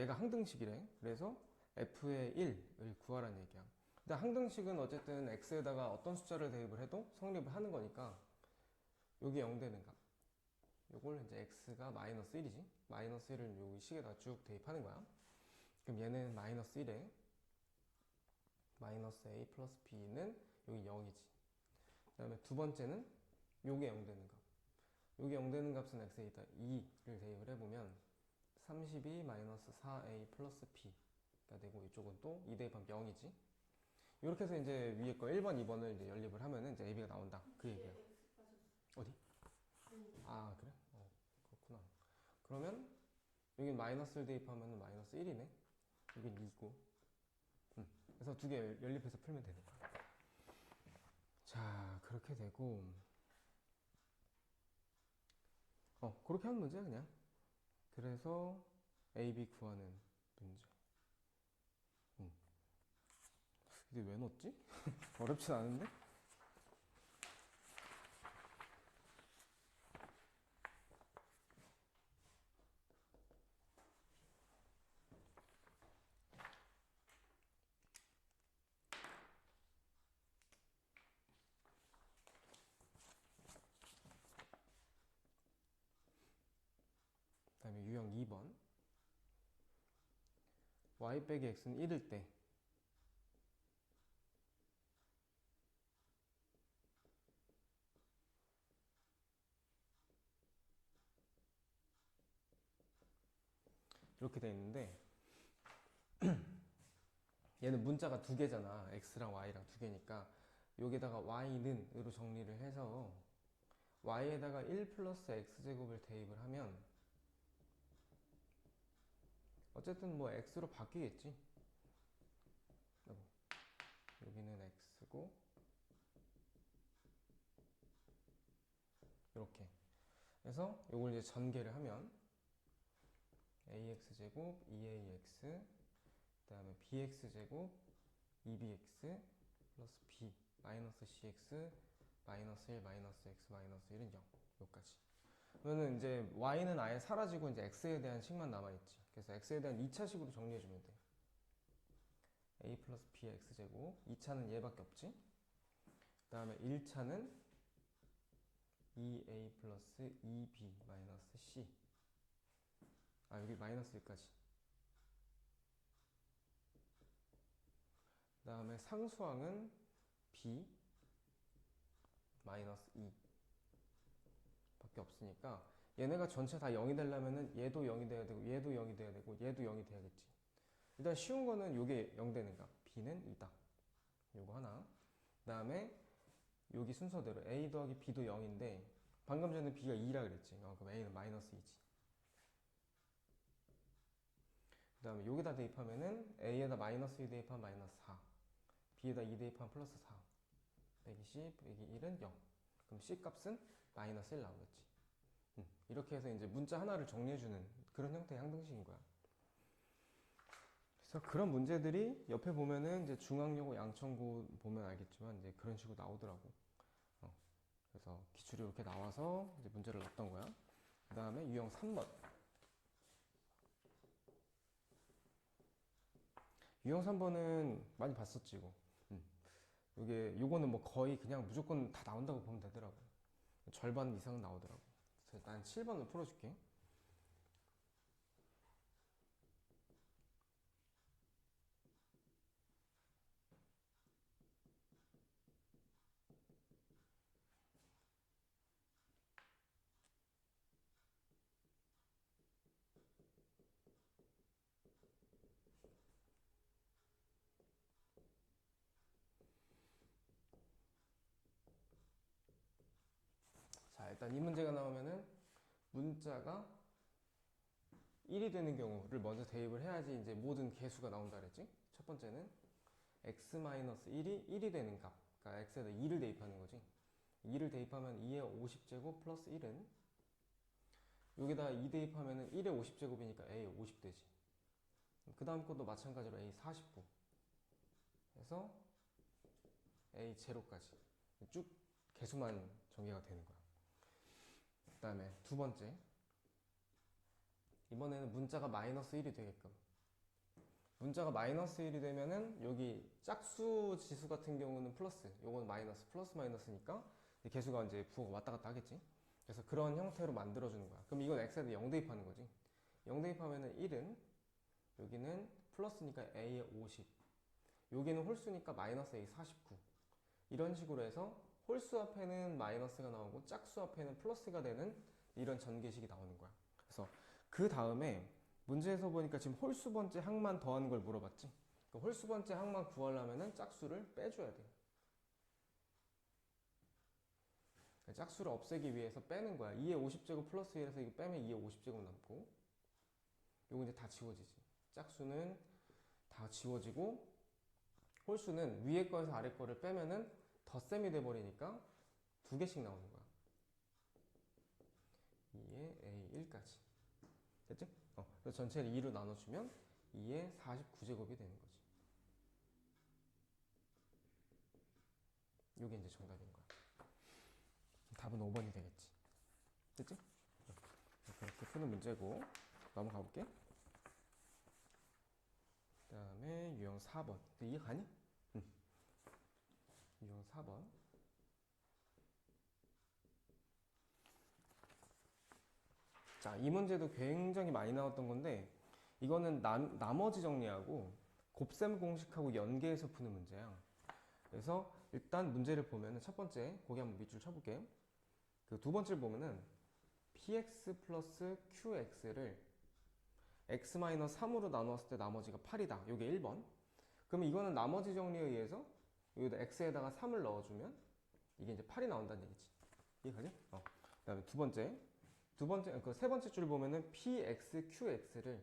얘가 항등식이래. 그래서 f의 1을 구하라는 얘기야. 근데 항등식은 어쨌든 x에다가 어떤 숫자를 대입을 해도 성립을 하는 거니까 여기 0 되는 값, 요걸 이제 x가 마이너스 1이지. 마이너스 1을 여기 식에다가 쭉 대입하는 거야. 그럼 얘는 마이너스 1에 마이너스 a 플러스 b는 여기 0이지. 그 다음에 두 번째는 요게 0 되는 값. 요게 0 되는 값은 x에다 2를 대입을 해보면 32 마이너스 4a 플러스 b가 되고, 이쪽은 또 2 대입하면 0이지. 이렇게 해서 이제 위에 거 1번, 2번을 이제 연립을 하면은 이제 ab가 나온다. 그 얘기야. 어디? 아, 그래? 그렇구나. 그러면 여기 마이너스를 대입하면 마이너스 1이네. 여긴 2고. 그래서 두 개 연립해서 풀면 되는 거야. 자, 그렇게 되고, 그렇게 하는 문제야, 그냥. 그래서 AB 구하는 문제. 근데 왜 넣었지? 어렵진 않은데? 그 다음에 유형 2번. y 빼기 x는 1일 때 이렇게 돼 있는데, 얘는 문자가 두 개잖아. x랑 y랑 두 개니까 여기다가 y는 으로 정리를 해서 y에다가 1 플러스 x제곱을 대입을 하면 어쨌든 뭐 x로 바뀌겠지. 여기는 x고 이렇게 해서 요걸 이제 전개를 하면 ax제곱 2ax, 그 다음에 bx제곱 2bx 플러스 b 마이너스 cx 마이너스 1 마이너스 x 마이너스 1은 0. 여기까지. 그러면 이제 y는 아예 사라지고 이제 x에 대한 식만 남아있지. 그래서 x에 대한 2차식으로 정리해주면 돼. a 플러스 b의 x제곱, 2차는 얘밖에 없지. 그 다음에 1차는 2a 플러스 2b 마이너스 c. 여기 마이너스 1까지. 그 다음에 상수항은 b 마이너스 2 밖에 없으니까 얘네가 전체 다 0이 되려면은 얘도 0이 돼야 되고 얘도 0이 돼야 되고 얘도 0이 돼야겠지. 일단 쉬운 거는 요게 0 되는 값, b는 2다. 요거 하나. 그 다음에 여기 순서대로 a 더하기 b도 0인데 방금 전에 b가 2라 그랬지. 그럼 a는 마이너스 2지. 그 다음에 여기다 대입하면은 a에다 마이너스 2 대입하면 마이너스 4, b에다 2 대입하면 플러스 4, 120, 여기 1은 0. 그럼 c 값은 마이너스 1 나오겠지. 이렇게 해서 이제 문자 하나를 정리해주는 그런 형태의 항등식인 거야. 그래서 그런 문제들이 옆에 보면은 이제 중앙여고 양천고 보면 알겠지만 이제 그런 식으로 나오더라고. 그래서 기출이 이렇게 나와서 이제 문제를 냈던 거야. 그 다음에 유형 3번. 유형 3번은 많이 봤었지, 이거. 요거는 뭐 거의 그냥 무조건 다 나온다고 보면 되더라고. 절반 이상은 나오더라고. 그래서 일단 7번을 풀어줄게. 자, 일단 이 문제가 나오면은 문자가 1이 되는 경우를 먼저 대입을 해야지 이제 모든 개수가 나온다 그랬지? 첫 번째는 x-1이 1이 되는 값. 그러니까 x에다 2를 대입하는 거지. 2를 대입하면 2의 50제곱 플러스 1은 여기다 2 대입하면 1의 50제곱이니까 a의 50 되지. 그 다음 것도 마찬가지로 a 49 해서 a 제로까지 쭉 개수만 전개가 되는 거야. 그 다음에 두 번째, 이번에는 문자가 마이너스 1이 되게끔 문자가 마이너스 1이 되면은 여기 짝수 지수 같은 경우는 플러스, 요건 마이너스, 플러스 마이너스니까 개수가 이제 부호가 왔다 갔다 하겠지. 그래서 그런 형태로 만들어주는 거야. 그럼 이건 x에 대해 0 대입하는 거지. 0 대입하면은 1은 여기는 플러스니까 a의 50, 여기는 홀수니까 마이너스 a 49. 이런 식으로 해서 홀수 앞에는 마이너스가 나오고 짝수 앞에는 플러스가 되는 이런 전개식이 나오는 거야. 그래서 그 다음에 문제에서 보니까 지금 홀수 번째 항만 더하는 걸 물어봤지. 그 홀수 번째 항만 구하려면은 짝수를 빼줘야 돼. 짝수를 없애기 위해서 빼는 거야. 2의 50제곱 플러스 1에서 이거 빼면 2의 50제곱 남고, 요거 이제 다 지워지지. 짝수는 다 지워지고, 홀수는 위에 거에서 아래 거를 빼면은 덧셈이 돼버리니까 두 개씩 나오는 거야. 2의 A1까지. 됐지? 그래서 전체를 2로 나눠주면 2의 49제곱이 되는 거지. 이게 이제 정답인 거야. 답은 5번이 되겠지. 됐지? 그렇게 푸는 문제고 넘어가 볼게. 그 다음에 유형 4번. 이해 가니? 응. 유형 4번. 자, 이 문제도 굉장히 많이 나왔던 건데, 이거는 나머지 정리하고 곱셈 공식하고 연계해서 푸는 문제야. 그래서 일단 문제를 보면은 첫 번째, 거기 한번 밑줄 쳐볼게. 그 두 번째를 보면은 px 플러스 qx를 x-3으로 나누었을 때 나머지가 8이다. 요게 1번. 그러면 이거는 나머지 정리에 의해서 여기다 x에다가 3을 넣어주면 이게 이제 8이 나온다는 얘기지. 이해가지? 그 다음에 그 세 번째 줄 보면은 px, qx를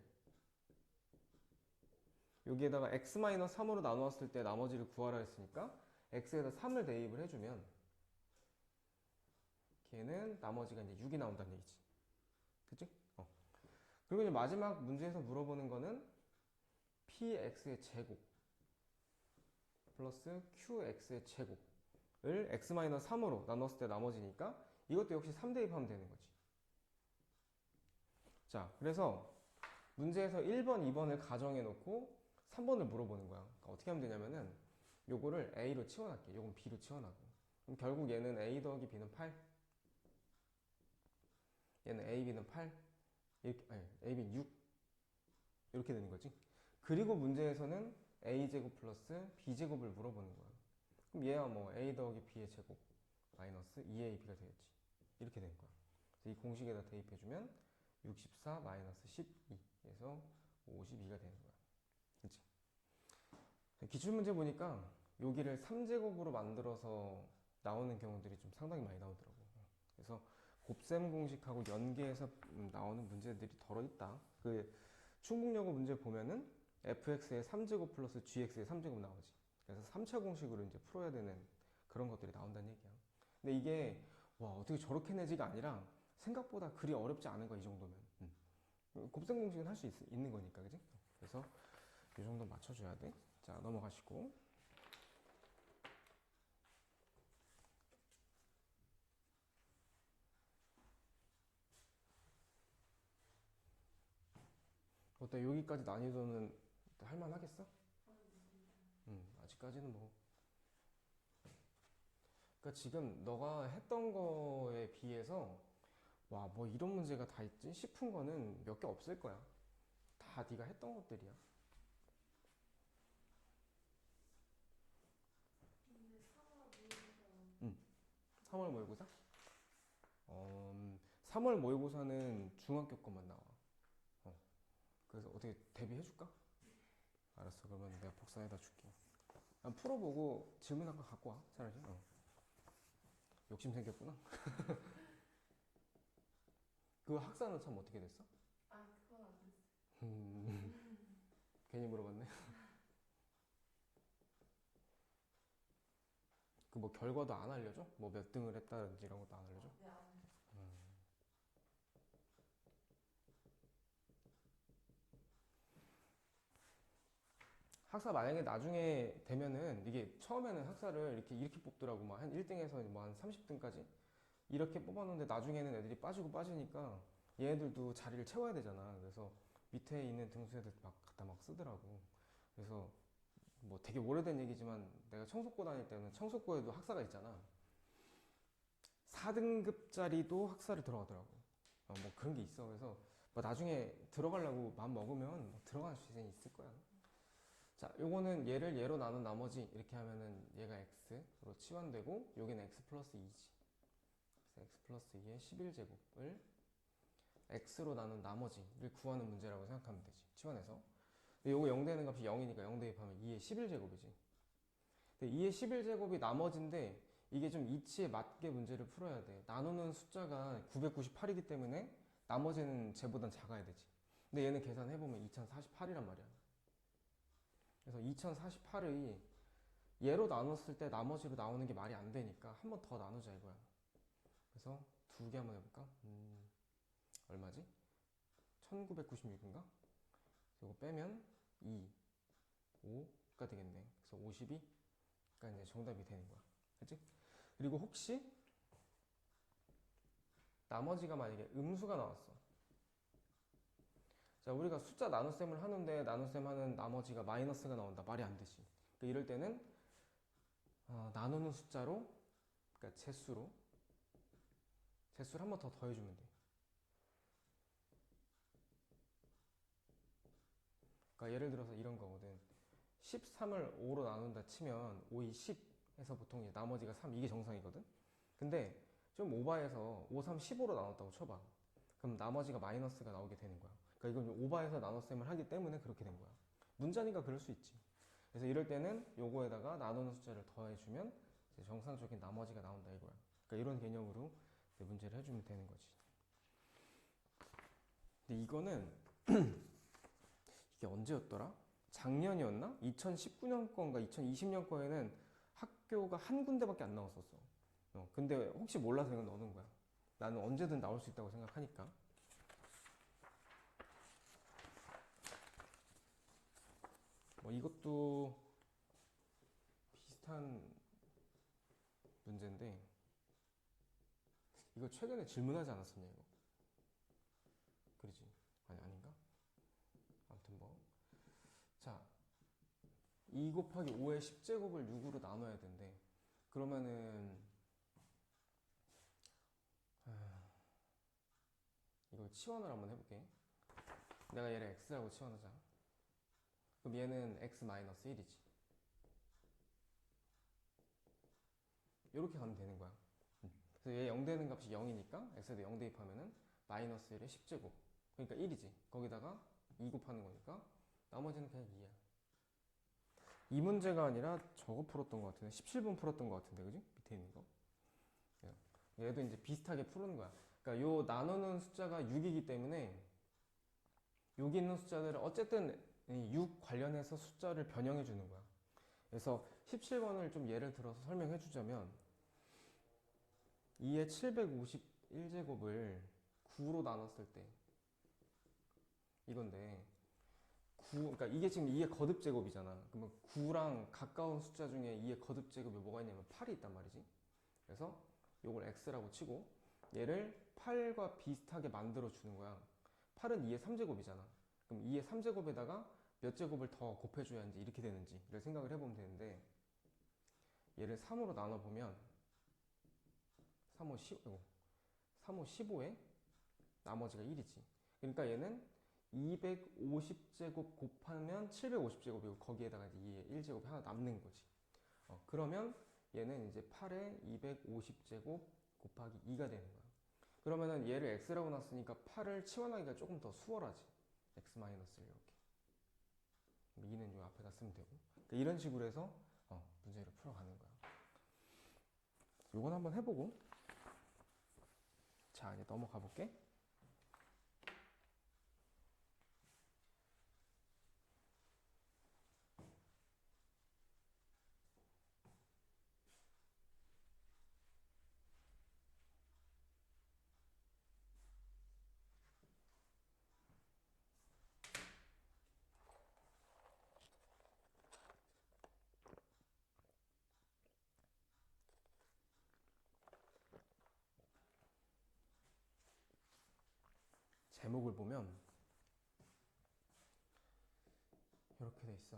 여기에다가 x-3으로 나누었을 때 나머지를 구하라 했으니까 x에다 3을 대입을 해주면 걔는 나머지가 이제 6이 나온다는 얘기지. 그치? 그리고 이제 마지막 문제에서 물어보는 거는 px의 제곱 플러스 qx의 제곱을 x-3으로 나눴을 때 나머지니까 이것도 역시 3 대입하면 되는 거지. 자, 그래서 문제에서 1번, 2번을 가정해 놓고 3번을 물어보는 거야. 그러니까 어떻게 하면 되냐면은 요거를 a로 치워놨게. 요건 b로 치워놔고. 그럼 결국 얘는 a 더하기 b는 8. 얘는 a, b는 8. 이렇게, 아니, a, b는 6. 이렇게 되는 거지. 그리고 문제에서는 a제곱 플러스 b제곱을 물어보는 거야. 그럼 얘야 뭐 a 더하기 b의 제곱 마이너스 2ab가 되겠지. 이렇게 되는 거야. 그래서 이 공식에다 대입해주면 64 마이너스 12에서 52가 되는 거야. 그치? 기출문제 보니까 여기를 3제곱으로 만들어서 나오는 경우들이 좀 상당히 많이 나오더라고. 그래서 곱셈 공식하고 연계해서 나오는 문제들이 덜어 있다. 그 충북여고 문제 보면은 fx의 3제곱 플러스 gx의 3제곱 나오지. 그래서 3차 공식으로 이제 풀어야 되는 그런 것들이 나온다는 얘기야. 근데 이게 와 어떻게 저렇게 내지가 아니라 생각보다 그리 어렵지 않은 거야 이 정도면. 곱셈 공식은 할 수 있는 거니까, 그지? 그래서 이 정도 맞춰줘야 돼. 자, 넘어가시고. 어때? 여기까지 난이도는 할만하겠어? 아직까지는 뭐. 그러니까 지금 너가 했던 거에 비해서 와, 뭐 이런 문제가 다 있지? 싶은 거는 몇 개 없을 거야. 다 네가 했던 것들이야. 응. 3월 모의고사? 3월 모의고사는 중학교 것만 나와. 그래서 어떻게 대비해줄까? 알았어. 그러면 내가 복사해다 줄게. 한번 풀어보고 질문 아까 갖고 와. 차라리. 욕심 생겼구나. 그 학사는 참 어떻게 됐어? 아, 그건 안 됐어. 괜히 물어봤네. 그 뭐 결과도 안 알려줘? 뭐 몇 등을 했다든지 이런 것도 안 알려줘? 네, 안 됐어. 학사 만약에 나중에 되면은 이게 처음에는 학사를 이렇게 뽑더라고. 막 한 1등에서 뭐 한 30등까지 이렇게 뽑았는데 나중에는 애들이 빠지고 빠지니까 얘네들도 자리를 채워야 되잖아. 그래서 밑에 있는 등수애들 막 갖다 막 쓰더라고. 그래서 뭐 되게 오래된 얘기지만 내가 청속고 다닐 때는 청속고에도 학사가 있잖아. 4등급짜리도 학사를 들어가더라고. 뭐 그런 게 있어. 그래서 뭐 나중에 들어가려고 마음 먹으면 뭐 들어갈 수 있을 거야. 자, 요거는 얘를 얘로 나눈 나머지 이렇게 하면은 얘가 x로 치환되고 여기는 x 플러스 2지. 그래서 x 플러스 2의 11제곱을 x로 나눈 나머지를 구하는 문제라고 생각하면 되지. 치환해서. 근데 요거 0 되는 값이 0이니까 0 대입하면 2의 11제곱이지. 근데 2의 11제곱이 나머지인데 이게 좀 이치에 맞게 문제를 풀어야 돼. 나누는 숫자가 998이기 때문에 나머지는 쟤보단 작아야 되지. 근데 얘는 계산해보면 2048이란 말이야. 그래서 2048의 얘로 나눴을 때 나머지로 나오는 게 말이 안 되니까 한 번 더 나누자 이거야. 그래서 두 개 한번 해볼까? 얼마지? 1996인가? 이거 빼면 2, 5가 되겠네. 그래서 52가 이제 정답이 되는 거야. 그치? 그리고 혹시 나머지가 만약에 음수가 나왔어. 자, 우리가 숫자 나눗셈을 하는데 나눗셈 하는 나머지가 마이너스가 나온다. 말이 안 되지. 그러니까 이럴 때는 나누는 숫자로, 그러니까 제수를 한 번 더 더해주면 돼. 그러니까 예를 들어서 이런 거거든. 13을 5로 나눈다 치면 5, 2, 10 해서 보통 이제 나머지가 3 이게 정상이거든. 근데 좀 오바해서 5, 3, 15로 나눴다고 쳐봐. 그럼 나머지가 마이너스가 나오게 되는 거야. 그러니까 이건 오바해서 나눗셈을 하기 때문에 그렇게 된 거야. 문자니까 그럴 수 있지. 그래서 이럴 때는 요거에다가 나누는 숫자를 더해주면 이제 정상적인 나머지가 나온다 이거야. 그러니까 이런 개념으로 이제 문제를 해주면 되는 거지. 근데 이거는 이게 언제였더라? 작년이었나? 2019년 건가 2020년 거에는 학교가 한 군데밖에 안 나왔었어. 근데 혹시 몰라서 이건 넣는 거야. 나는 언제든 나올 수 있다고 생각하니까. 뭐 이것도 비슷한 문제인데 이거 최근에 질문하지 않았었냐 이거? 그러지? 아닌가? 아무튼 뭐. 자, 2 곱하기 5의 10제곱을 6으로 나눠야 된대. 그러면은 이걸 치환을 한번 해볼게. 내가 얘를 x라고 치환하자. 그럼 얘는 x-1이지. 이렇게 가면 되는 거야. 그래서 얘 0 되는 값이 0이니까 x에다 0 대입하면은 마이너스 1의 10제곱. 그러니까 1이지. 거기다가 2 곱하는 거니까 나머지는 그냥 2야. 이 문제가 아니라 저거 풀었던 것 같은데 17번 풀었던 것 같은데 그지? 밑에 있는 거. 얘도 이제 비슷하게 푸는 거야. 그러니까 요 나누는 숫자가 6이기 때문에 여기 있는 숫자들을 어쨌든 6 관련해서 숫자를 변형해 주는 거야. 그래서 17번을 좀 예를 들어서 설명해 주자면 2의 751제곱을 9로 나눴을 때 이건데 그러니까 이게 지금 2의 거듭제곱이잖아. 그러면 9랑 가까운 숫자 중에 2의 거듭제곱이 뭐가 있냐면 8이 있단 말이지. 그래서 요걸 x라고 치고 얘를 8과 비슷하게 만들어 주는 거야. 8은 2의 3제곱이잖아. 그럼 2의 3제곱에다가 몇 제곱을 더 곱해줘야지 이렇게 되는지를 생각을 해보면 되는데 얘를 3으로 나눠보면 3호 15에 나머지가 1이지. 그러니까 얘는 250제곱 곱하면 750제곱이고 거기에다가 이제 2의 1제곱이 하나 남는 거지. 그러면 얘는 이제 8에 250제곱 곱하기 2가 되는 거야. 그러면은 얘를 x라고 놨으니까 8을 치환하기가 조금 더 수월하지. x-1 이렇게. 2는 요 앞에다 쓰면 되고. 그러니까 이런 식으로 해서 문제를 풀어가는 거야. 요건 한번 해보고 자 이제 넘어가 볼게. 제목을 보면 이렇게 돼 있어.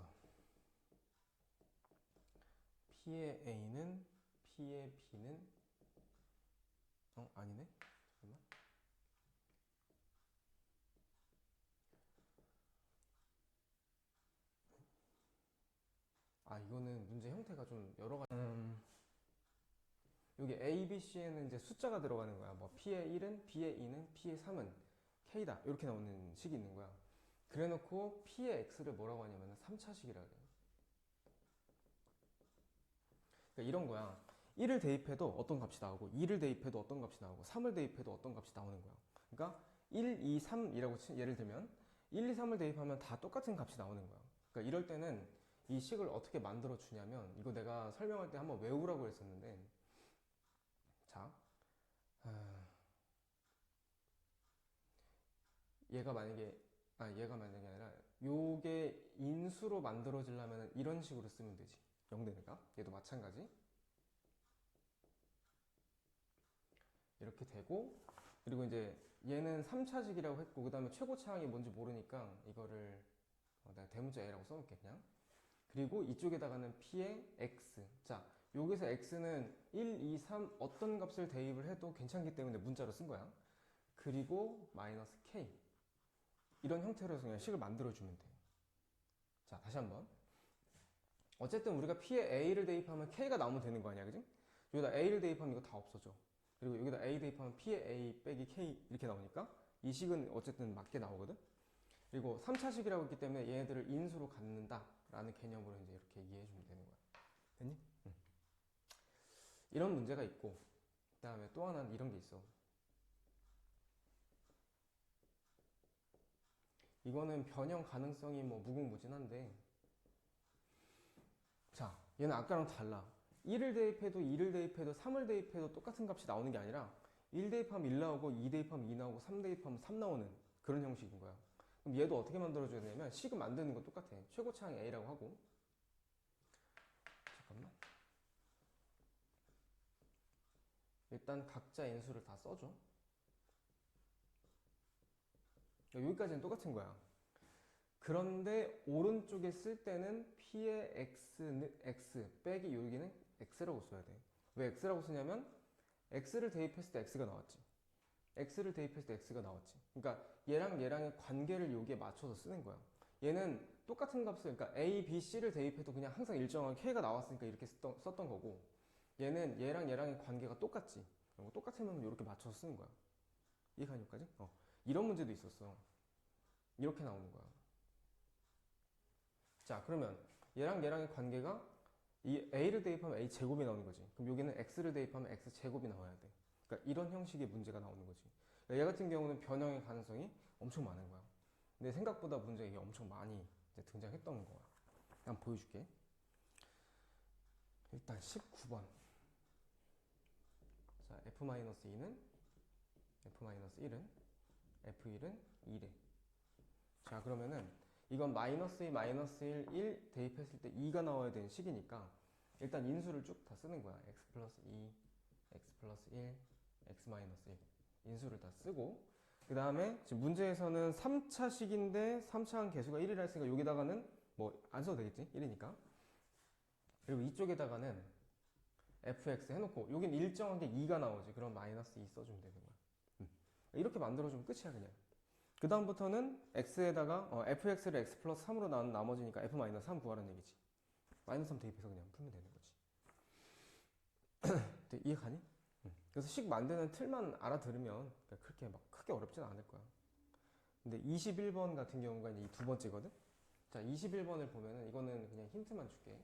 P의 A는 P의 B는 아니네. 잠깐만. 이거는 문제 형태가 좀 여러 가지. 여기 A, B, C에는 이제 숫자가 들어가는 거야. 뭐 P의 1은, B의 2는, P의 3은 K다. 이렇게 나오는 식이 있는 거야. 그래 놓고 P의 X를 뭐라고 하냐면 3차식이라고 해요. 그러니까 이런 거야. 1을 대입해도 어떤 값이 나오고, 2를 대입해도 어떤 값이 나오고, 3을 대입해도 어떤 값이 나오는 거야. 그러니까 1, 2, 3이라고 예를 들면 1, 2, 3을 대입하면 다 똑같은 값이 나오는 거야. 그러니까 이럴 때는 이 식을 어떻게 만들어 주냐면, 이거 내가 설명할 때 한번 외우라고 했었는데, 자, 얘가 만약에 아니라 요게 인수로 만들어지려면 이런 식으로 쓰면 되지. 0되니까 얘도 마찬가지 이렇게 되고, 그리고 이제 얘는 3차식이라고 했고, 그 다음에 최고차항이 뭔지 모르니까 이거를 내가 대문자 A라고 써놓을게 그냥. 그리고 이쪽에다가는 P의 X. 자, 여기서 X는 1, 2, 3 어떤 값을 대입을 해도 괜찮기 때문에 문자로 쓴 거야. 그리고 마이너스 K. 이런 형태로 해서 그냥 식을 만들어주면 돼. 자, 다시 한번. 어쨌든 우리가 P에 A를 대입하면 K가 나오면 되는 거 아니야, 그지? 여기다 A를 대입하면 이거 다 없어져. 그리고 여기다 A 대입하면 P에 A 빼기 K 이렇게 나오니까 이 식은 어쨌든 맞게 나오거든? 그리고 3차식이라고 했기 때문에 얘네들을 인수로 갖는다라는 개념으로 이제 이렇게 이해해주면 되는 거야. 됐니? 응. 이런 문제가 있고, 그 다음에 또 하나는 이런 게 있어. 이거는 변형 가능성이 뭐 무궁무진한데, 자, 얘는 아까랑 달라. 1을 대입해도 2를 대입해도 3을 대입해도 똑같은 값이 나오는 게 아니라 1 대입하면 1 나오고 2 대입하면 2 나오고 3 대입하면 3 나오는 그런 형식인 거야. 그럼 얘도 어떻게 만들어줘야 되냐면 식을 만드는 건 똑같아. 최고차항 A라고 하고, 잠깐만. 일단 각자 인수를 다 써줘. 여기까지는 똑같은 거야. 그런데 오른쪽에 쓸 때는 P의 X 빼기 여기는 X라고 써야 돼. 왜 X라고 쓰냐면 X를 대입했을 때 X가 나왔지. X를 대입했을 때 X가 나왔지. 그러니까 얘랑 얘랑의 관계를 여기에 맞춰서 쓰는 거야. 얘는 똑같은 값을, 그러니까 A, B, C를 대입해도 그냥 항상 일정한 K가 나왔으니까 이렇게 썼던 거고, 얘는 얘랑 얘랑의 관계가 똑같지. 똑같으면 이렇게 맞춰서 쓰는 거야. 이해가니 여기까지? 이런 문제도 있었어. 이렇게 나오는 거야. 자, 그러면 얘랑 얘랑의 관계가 이 A를 대입하면 A 제곱이 나오는 거지. 그럼 여기는 X를 대입하면 X 제곱이 나와야 돼. 그러니까 이런 형식의 문제가 나오는 거지. 그러니까 얘 같은 경우는 변형의 가능성이 엄청 많은 거야. 근데 생각보다 문제가 이게 엄청 많이 등장했던 거야. 한번 보여줄게. 일단 19번. 자, F-2는 F-1은 F1은 2래. 자, 그러면은 이건 마이너스 2, 마이너스 1, 1 대입했을 때 2가 나와야 되는 식이니까 일단 인수를 쭉 다 쓰는 거야. x 플러스 2, x 플러스 1, x 마이너스 1 인수를 다 쓰고, 그 다음에 지금 문제에서는 3차식인데 3차항 개수가 1이라 했으니까 여기다가는 뭐 안 써도 되겠지? 1이니까. 그리고 이쪽에다가는 fx 해놓고 여긴 일정하게 2가 나오지. 그럼 마이너스 2 써주면 되는 거야. 이렇게 만들어주면 끝이야 그냥. 그 다음부터는 x에다가 fx를 x 플러스 3으로 나눈 나머지니까 f 마이너스 3 구하라는 얘기지. 마이너스 3 대입해서 그냥 풀면 되는 거지. 이해 가니? 그래서 식 만드는 틀만 알아들으면 그렇게 막 크게 어렵진 않을 거야. 근데 21번 같은 경우가 이제 이 두 번째거든? 자, 21번을 보면은 이거는 그냥 힌트만 줄게.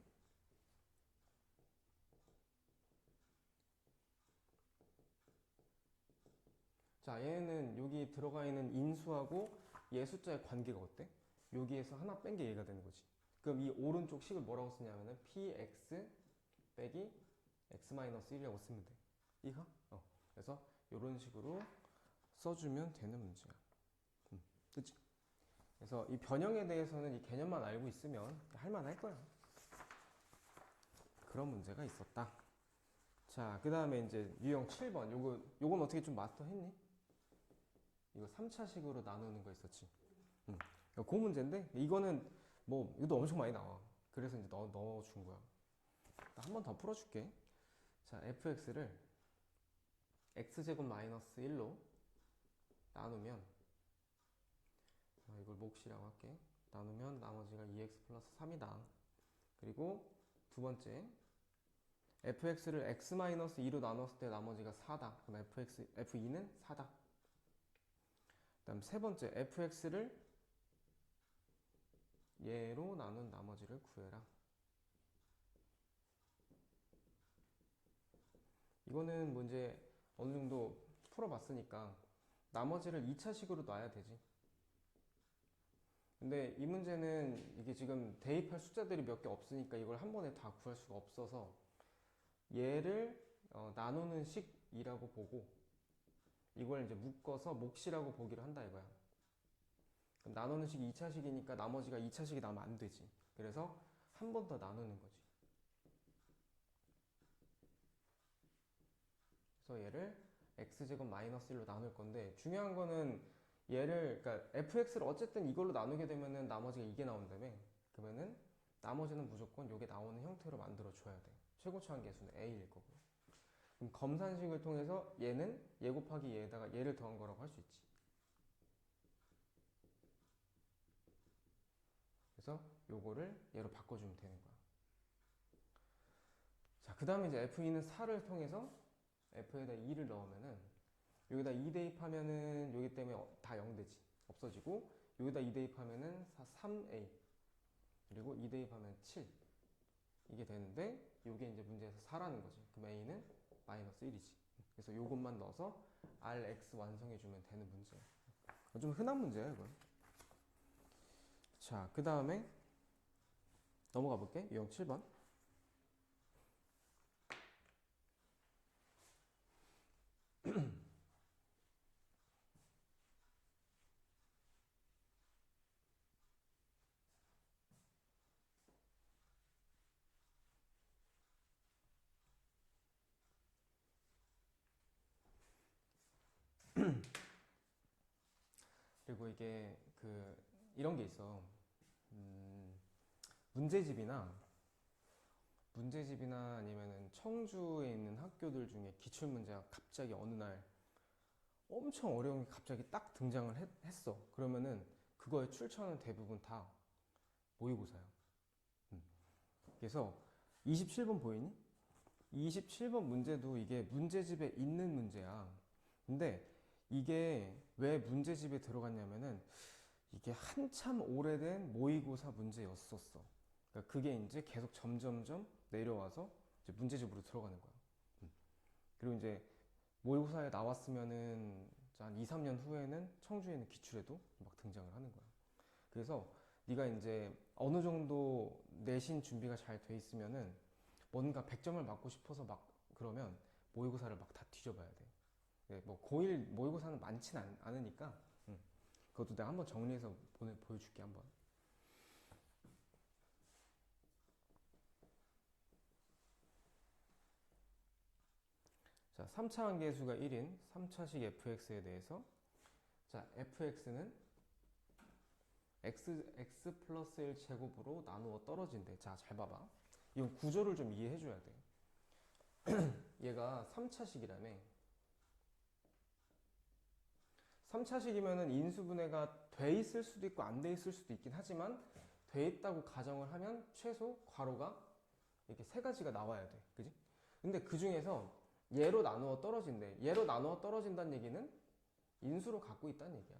자, 얘는 여기 들어가 있는 인수하고 얘 숫자의 관계가 어때? 여기에서 하나 뺀 게 얘가 되는 거지. 그럼 이 오른쪽 식을 뭐라고 쓰냐면은 px 빼기 x-1이라고 쓰면 돼. 이해가? 그래서 이런 식으로 써주면 되는 문제야. 그치? 그래서 이 변형에 대해서는 이 개념만 알고 있으면 할만할 거야. 그런 문제가 있었다. 자, 그 다음에 이제 유형 7번. 요건 어떻게 좀 마스터했니? 이거 3차식으로 나누는 거 있었지. 그 문제인데, 이거는 뭐 이것도 엄청 많이 나와. 그래서 이제 넣어준 거야. 한 번 더 풀어줄게. 자, fx를 x제곱 마이너스 1로 나누면, 이걸 몫이라고 할게. 나누면 나머지가 2x 플러스 3이다. 그리고 두 번째, fx를 x 마이너스 2로 나눴을 때 나머지가 4다. 그럼 f2는 4다. 그 다음 세 번째, fx를 얘로 나눈 나머지를 구해라. 이거는 뭐 이제 어느 정도 풀어봤으니까 나머지를 2차식으로 놔야 되지. 근데 이 문제는 이게 지금 대입할 숫자들이 몇 개 없으니까 이걸 한 번에 다 구할 수가 없어서 얘를 나누는 식이라고 보고 이걸 이제 묶어서 몫이라고 보기로 한다 이거야. 그럼 나누는 식이 2차식이니까 나머지가 2차식이 나오면 안 되지. 그래서 한 번 더 나누는 거지. 그래서 얘를 x제곱 마이너스 1로 나눌 건데 중요한 거는 얘를, 그러니까 fx를 어쨌든 이걸로 나누게 되면은 나머지가 이게 나온다며. 그러면은 나머지는 무조건 이게 나오는 형태로 만들어 줘야 돼. 최고차원 계수는 a일 거고. 그럼 검산식을 통해서 얘는 얘 곱하기 얘에다가 얘를 더한 거라고 할 수 있지. 그래서 요거를 얘로 바꿔주면 되는 거야. 자, 그 다음에 이제 f2는 4를 통해서 f에다 2를 넣으면은 여기다 2 대입하면은 여기 때문에 다 0되지. 없어지고 여기다 2 대입하면은 3a 그리고 2 대입하면 7 이게 되는데 이게 이제 문제에서 4라는 거지. 그럼 a는 마이너스 1이지. 그래서 요것만 넣어서 rx 완성해주면 되는 문제야. 좀 흔한 문제야 이건. 자, 그 다음에 넘어가 볼게. 유형 7번. 그리고 이게 이런 게 있어. 문제집이나 아니면은 청주에 있는 학교들 중에 기출문제가 갑자기 어느 날 엄청 어려운 게 갑자기 딱 등장을 했어. 그러면은 그거의 출처는 대부분 다 모의고사야. 그래서 27번 보이니? 27번 문제도 이게 문제집에 있는 문제야. 근데 이게 왜 문제집에 들어갔냐면은 이게 한참 오래된 모의고사 문제였었어. 그러니까 그게 이제 계속 점점점 내려와서 이제 문제집으로 들어가는 거야. 그리고 이제 모의고사에 나왔으면은 한 2, 3년 후에는 청주에 있는 기출에도 막 등장을 하는 거야. 그래서 네가 이제 어느 정도 내신 준비가 잘 돼 있으면은 뭔가 100점을 맞고 싶어서 막 그러면 모의고사를 막 다 뒤져봐야 돼. 네, 뭐 고1 모의고사는 많진 않으니까 그것도 내가 한번 정리해서 보여줄게 한번. 자, 3차 한계수가 1인 3차식 fx에 대해서, 자, fx는 x 플러스 1 제곱으로 나누어 떨어진대. 자, 잘 봐봐. 이건 구조를 좀 이해해 줘야 돼. 얘가 3차식이라며. 3차식이면은 인수분해가 돼 있을 수도 있고 안 돼 있을 수도 있긴 하지만 돼 있다고 가정을 하면 최소 괄호가 이렇게 세 가지가 나와야 돼. 그지? 근데 그 중에서 얘로 나누어 떨어진대. 얘로 나누어 떨어진다는 얘기는 인수로 갖고 있다는 얘기야.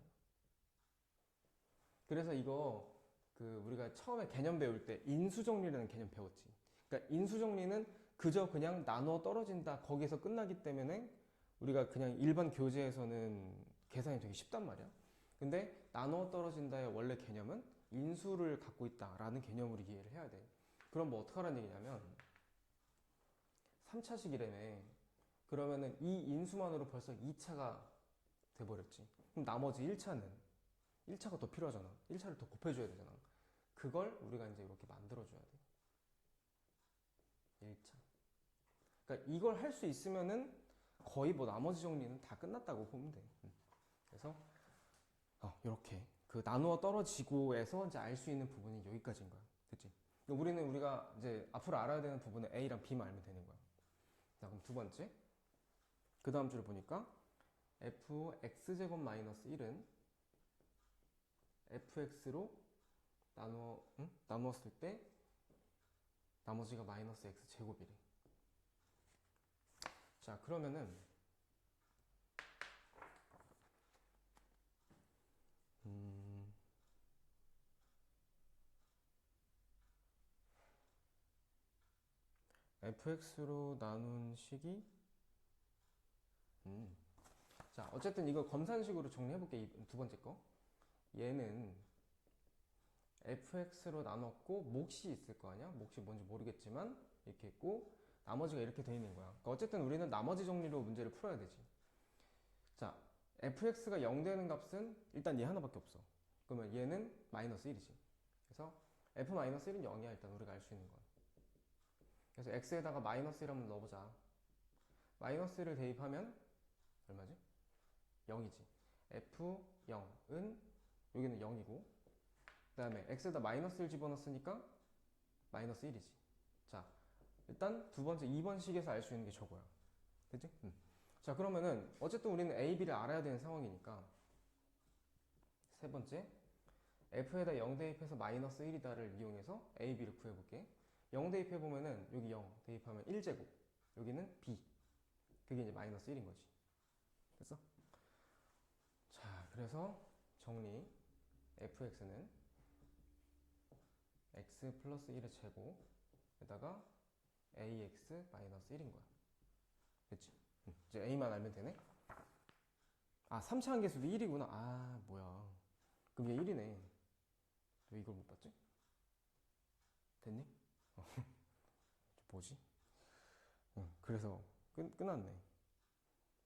그래서 이거 우리가 처음에 개념 배울 때 인수정리라는 개념 배웠지. 그러니까 인수정리는 그저 그냥 나누어 떨어진다 거기서 끝나기 때문에 우리가 그냥 일반 교재에서는 계산이 되게 쉽단 말이야. 근데 나누어 떨어진다의 원래 개념은 인수를 갖고 있다라는 개념으로 이해를 해야 돼. 그럼 뭐 어떡하라는 얘기냐면 3차식이라며. 그러면은 이 인수만으로 벌써 2차가 돼버렸지. 그럼 나머지 1차가 더 필요하잖아. 1차를 더 곱해줘야 되잖아. 그걸 우리가 이제 이렇게 만들어줘야 돼. 1차. 그러니까 이걸 할 수 있으면은 거의 뭐 나머지 정리는 다 끝났다고 보면 돼. 그래서 이렇게 그 나누어 떨어지고에서 이제 알 수 있는 부분이 여기까지인 거야. 됐지? 우리가 이제 앞으로 알아야 되는 부분은 A랑 B만 알면 되는 거야. 자, 그럼 두 번째. 그 다음 줄을 보니까 fx제곱 마이너스 1은 fx로 나누었을 때 나머지가 마이너스 x제곱이래. 자, 그러면은 fx로 나눈 식이 자, 어쨌든 이거 검산식으로 정리해볼게. 두 번째 거. 얘는 fx로 나눴고 몫이 있을 거 아니야? 몫이 뭔지 모르겠지만 이렇게 있고 나머지가 이렇게 돼 있는 거야. 그러니까 어쨌든 우리는 나머지 정리로 문제를 풀어야 되지. 자, fx가 0 되는 값은 일단 얘 하나밖에 없어. 그러면 얘는 마이너스 1이지. 그래서 f-1은 0이야. 일단 우리가 알 수 있는 건. 그래서 x에다가 마이너스 1 한번 넣어보자. 마이너스 1을 대입하면 얼마지? 0이지. f0은 여기는 0이고 그 다음에 x에다 마이너스 1 집어넣었으니까 마이너스 1이지. 자, 일단 두 번째 2번 식에서 알 수 있는 게 저거야. 됐지? 자, 그러면은 어쨌든 우리는 a, b를 알아야 되는 상황이니까 세 번째 f에다 0 대입해서 마이너스 1이다를 이용해서 a, b를 구해볼게. 0 대입해보면은 여기 0 대입하면 1제곱, 여기는 b, 그게 이제 마이너스 1인 거지. 됐어? 자, 그래서 정리. fx는 x 플러스 1의 제곱에다가 ax 마이너스 1인 거야. 됐지? 이제 a만 알면 되네? 아, 3차 함계수도 1이구나. 아, 뭐야. 그럼 얘 1이네. 왜 이걸 못 봤지? 됐니? 뭐지? 그래서 끝났네.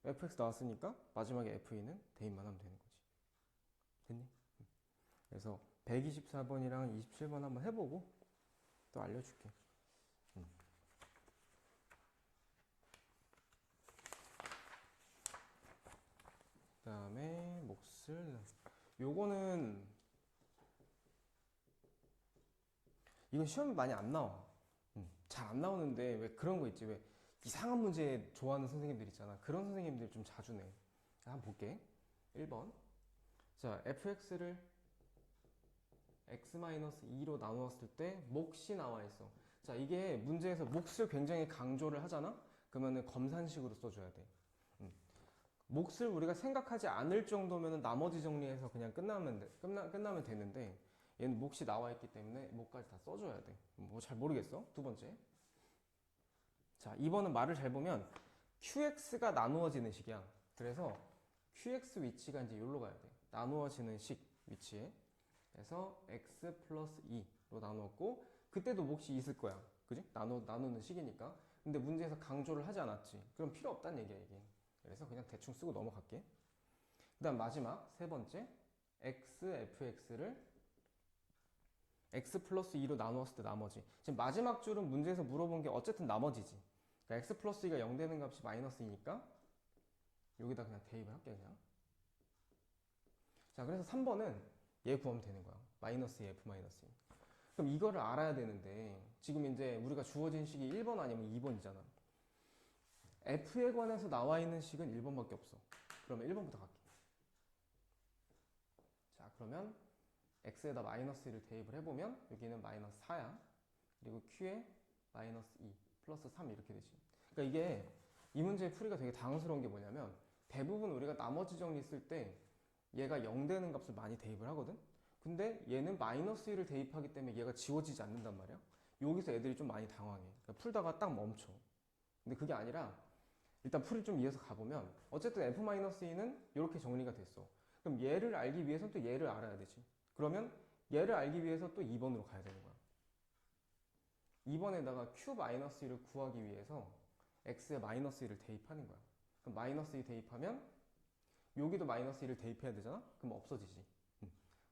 fx 나왔으니까 마지막에 f2는 대입만 하면 되는 거지. 됐니? 그래서 124번이랑 27번 한번 해보고 또 알려줄게. 그 다음에 몫을 요거는 이건 시험에 많이 안 나와. 잘 안 나오는데 왜 그런 거 있지? 왜 이상한 문제 좋아하는 선생님들 있잖아. 그런 선생님들 좀 자주 내. 한번 볼게. 1번. 자, fx를 x-2로 나누었을 때 몫이 나와 있어. 자, 이게 문제에서 몫을 굉장히 강조를 하잖아? 그러면은 검산식으로 써줘야 돼. 몫을 우리가 생각하지 않을 정도면 나머지 정리해서 그냥 끝나면 되는데 얘는 몫이 나와 있기 때문에 몫까지 다 써줘야 돼. 뭐 잘 모르겠어. 두 번째. 자, 2번은 말을 잘 보면 qx가 나누어지는 식이야. 그래서 qx 위치가 이제 여기로 가야 돼. 나누어지는 식 위치에. 그래서 x 플러스 2로 나누었고 그때도 몫이 있을 거야. 그지? 나누는 식이니까. 근데 문제에서 강조를 하지 않았지. 그럼 필요 없다는 얘기야, 이게. 그래서 그냥 대충 쓰고 넘어갈게. 그 다음 마지막 세 번째 x, fx를 x 플러스 2로 나누었을 때 나머지. 지금 마지막 줄은 문제에서 물어본 게 어쨌든 나머지지. 그러니까 x 플러스 2가 0 되는 값이 마이너스 2니까 여기다 그냥 대입을 할게 그냥. 자, 그래서 3번은 얘 구하면 되는 거야. 마이너스 2, f 마이너스 2. 그럼 이거를 알아야 되는데 지금 이제 우리가 주어진 식이 1번 아니면 2번이잖아. f에 관해서 나와 있는 식은 1번밖에 없어. 그러면 1번부터 갈게. 자, 그러면 x에다 마이너스 1을 대입을 해보면 여기는 마이너스 4야. 그리고 q에 마이너스 2 플러스 3 이렇게 되지. 그러니까 이게 이 문제의 풀이가 되게 당황스러운 게 뭐냐면 대부분 우리가 나머지 정리 쓸 때 얘가 0 되는 값을 많이 대입을 하거든. 근데 얘는 마이너스 1을 대입하기 때문에 얘가 지워지지 않는단 말이야. 여기서 애들이 좀 많이 당황해. 그러니까 풀다가 딱 멈춰. 근데 그게 아니라 일단 풀을 좀 이어서 가보면 어쨌든 f-2는 이렇게 정리가 됐어. 그럼 얘를 알기 위해서는 또 얘를 알아야 되지. 그러면 얘를 알기 위해서 또 2번으로 가야 되는 거야. 2번에다가 q-1을 구하기 위해서 x에 마이너스 1을 대입하는 거야. 그럼 마이너스 2 대입하면 여기도 마이너스 1을 대입해야 되잖아? 그럼 없어지지.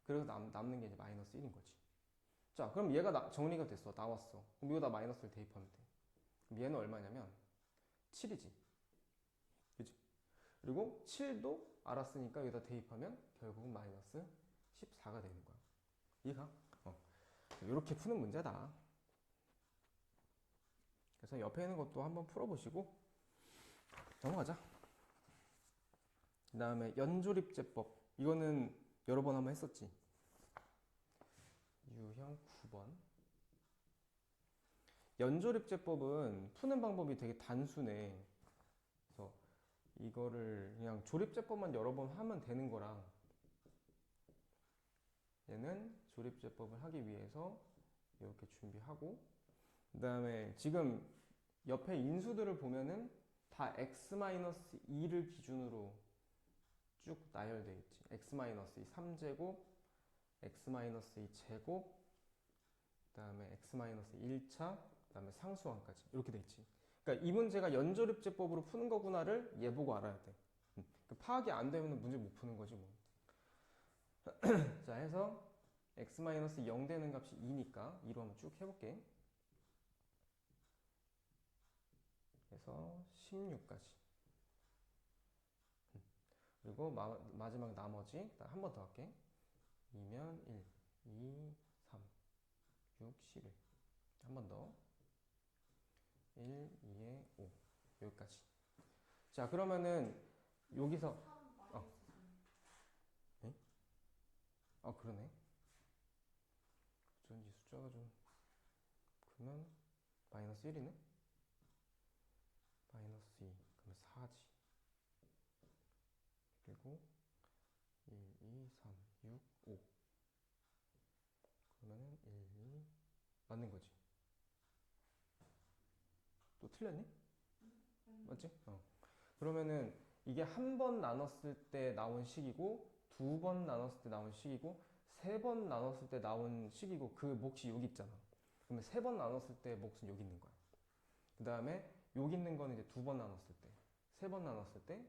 그래서 남는 게 이제 마이너스 1인 거지. 자, 그럼 얘가 정리가 됐어. 나왔어. 그럼 여기다 마이너스를 대입하면 돼. 그럼 얘는 얼마냐면 7이지. 그치? 그리고 7도 알았으니까 여기다 대입하면 결국은 마이너스 14가 되는 거야. 이해가? 이렇게 푸는 문제다. 그래서 옆에 있는 것도 한번 풀어보시고 넘어가자. 그 다음에 연조립제법. 이거는 여러 번 한번 했었지. 유형 9번. 연조립제법은 푸는 방법이 되게 단순해. 그래서 이거를 그냥 조립제법만 여러 번 하면 되는 거랑, 얘는 조립제법을 하기 위해서 이렇게 준비하고, 그 다음에 지금 옆에 인수들을 보면은 다 x-2를 기준으로 쭉 나열되어 있지. x-2 3제곱, x-2 제곱, 그 다음에 x-1차, 그 다음에 상수항까지 이렇게 돼 있지. 그러니까 이 문제가 연조립제법으로 푸는 거구나를 얘 보고 알아야 돼. 파악이 안 되면 문제 못 푸는 거지 뭐. 자, 해서 x-0 되는 값이 2니까 2로 한번 쭉 해볼게. 그래서 16까지. 그리고 마지막 나머지 한 번 더 할게. 2면 1, 2, 3, 6, 11. 한 번 더. 1, 2에 5. 여기까지. 자, 그러면은 여기서 에? 그러네. 어쩐지 숫자가 좀, 그러면 마이너스 1이네? 마이너스 2, 그러면 4지. 그리고 1, 2, 3, 6, 5. 그러면은 1, 2, 맞는 거지. 또 틀렸니? 맞지? 그러면은 이게 한 번 나눴을 때 나온 식이고, 두 번 나눴을 때 나온 식이고, 세 번 나눴을 때 나온 식이고, 그 몫이 여기 있잖아. 그러면 세 번 나눴을 때 몫은 여기 있는 거야. 그 다음에 여기 있는 거는 이제 두 번 나눴을 때, 세 번 나눴을 때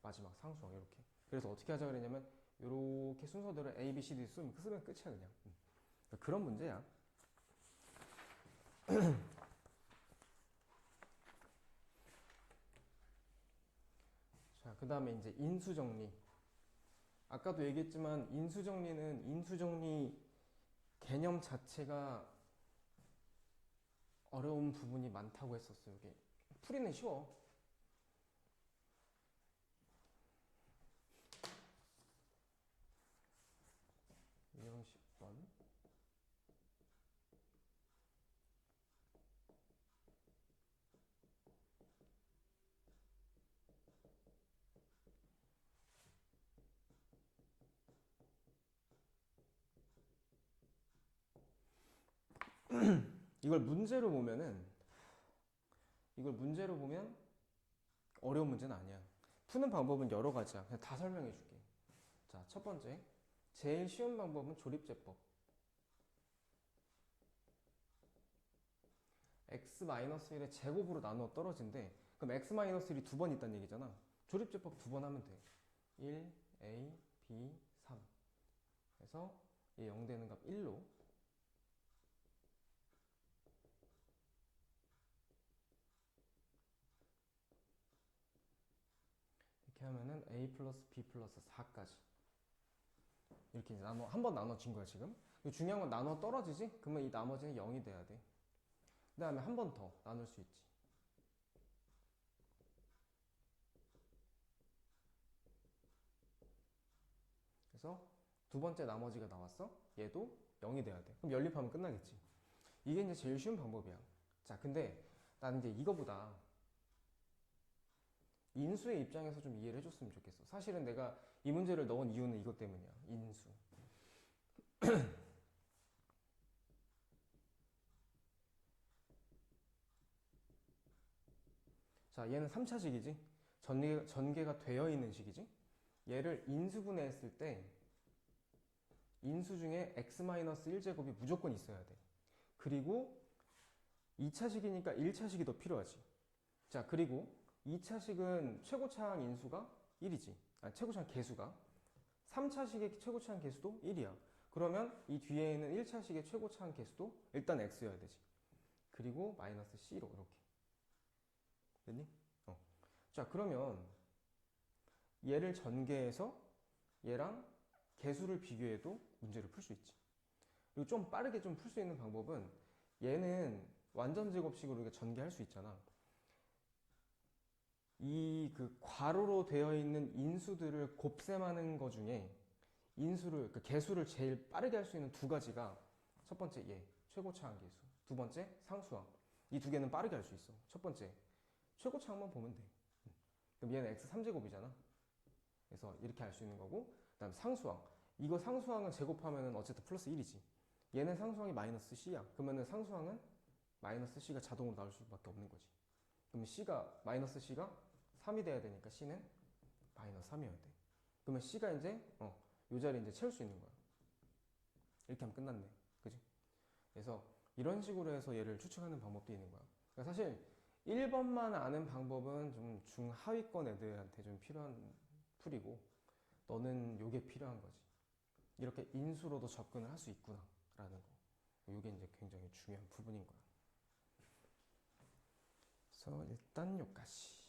마지막 상수항 이렇게. 그래서 어떻게 하자 그랬냐면 이렇게 순서대로 A, B, C, D 쓰면 끝이야 그냥. 그런 문제야. 자, 그 다음에 이제 인수정리. 아까도 얘기했지만 인수정리는 인수정리 개념 자체가 어려운 부분이 많다고 했었어요. 이게 풀이는 쉬워. 유형 10번. 이걸 문제로 보면 어려운 문제는 아니야. 푸는 방법은 여러 가지야. 그냥 다 설명해 줄게. 자, 첫 번째. 제일 쉬운 방법은 조립제법. x-1의 제곱으로 나누어 떨어진대. 그럼 x-1이 두 번 있다는 얘기잖아. 조립제법 두 번 하면 돼. 1, a, b, 3. 그래서 얘 0 되는 값 1로. 이렇게 하면은 a 플러스 b 플러스 4까지. 이렇게 한 번 나눠진 거야, 지금. 중요한 건 나눠 떨어지지? 그러면 이 나머지는 0이 돼야 돼. 그 다음에 한 번 더 나눌 수 있지. 그래서 두 번째 나머지가 나왔어. 얘도 0이 돼야 돼. 그럼 연립하면 끝나겠지. 이게 이제 제일 쉬운 방법이야. 자, 근데 나는 이제 이거보다 인수의 입장에서 좀 이해를 해줬으면 좋겠어. 사실은 내가 이 문제를 넣은 이유는 이것 때문이야. 인수. 자, 얘는 3차식이지. 전개가 되어 있는 식이지. 얘를 인수분해했을 때 인수 중에 x-1제곱이 무조건 있어야 돼. 그리고 2차식이니까 1차식이 더 필요하지. 자, 그리고 2차식은 최고차항 인수가 1이지. 최고차항 개수가. 3차식의 최고차항 개수도 1이야. 그러면 이 뒤에 있는 1차식의 최고차항 개수도 일단 x여야 되지. 그리고 마이너스 c로 이렇게. 됐니? 자, 그러면 얘를 전개해서 얘랑 개수를 비교해도 문제를 풀 수 있지. 그리고 좀 빠르게 좀 풀 수 있는 방법은 얘는 완전 제곱식으로 우리가 전개할 수 있잖아. 이 그 괄호로 되어 있는 인수들을 곱셈하는 것 중에 인수를, 그 개수를 제일 빠르게 할 수 있는 두 가지가 첫 번째 얘, 최고차항 계수. 두 번째 상수항. 이 두 개는 빠르게 할 수 있어. 첫 번째 최고차항만 보면 돼. 그럼 얘는 x 3제곱이잖아. 그래서 이렇게 할 수 있는 거고, 그 다음 상수항. 이거 상수항은 제곱하면은 어쨌든 플러스 1이지. 얘는 상수항이 마이너스 c야. 그러면은 상수항은 마이너스 c가 자동으로 나올 수밖에 없는 거지. 그러면 c가 마이너스 c가 3이 돼야 되니까 c는 마이너스 3이어야 돼. 그러면 c가 이제 요 자리 이제 채울 수 있는 거야. 이렇게 하면 끝났네. 그지? 그래서 이런 식으로 해서 얘를 추측하는 방법도 있는 거야. 그러니까 사실 1번만 아는 방법은 좀 중하위권 애들한테 좀 필요한 풀이고, 너는 요게 필요한 거지. 이렇게 인수로도 접근을 할 수 있구나 라는 거. 요게 이제 굉장히 중요한 부분인 거야. 그래서 일단 요까지.